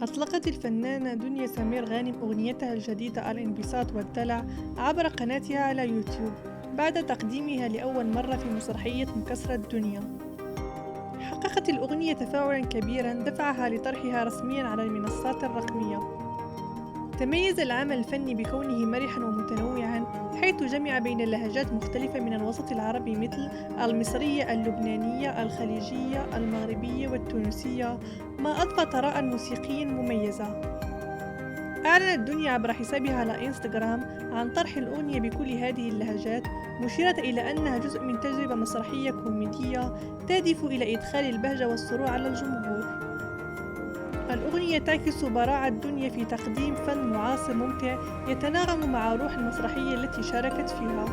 أطلقت الفنانة دنيا سمير غانم أغنيتها الجديدة الانبساط والدلع عبر قناتها على يوتيوب بعد تقديمها لأول مرة في مسرحية مكسرة الدنيا. حققت الأغنية تفاعلا كبيرا دفعها لطرحها رسميا على المنصات الرقمية. تميز العمل الفني بكونه مرحا ومتنوعا، حيث جمع بين لهجات مختلفة من الوسط العربي مثل المصرية، اللبنانية، الخليجية، المغربية والتونسية، ما أضفى ثراء موسيقي مميزة. أعلنت دنيا عبر حسابها على إنستغرام عن طرح الأغنية بكل هذه اللهجات، مشيرة إلى أنها جزء من تجربة مسرحية كوميدية تهدف إلى إدخال البهجة والسرور على الجمهور. الأغنية تعكس براعة دنيا في تقديم فن معاصر ممتع يتناغم مع روح المسرحية التي شاركت فيها.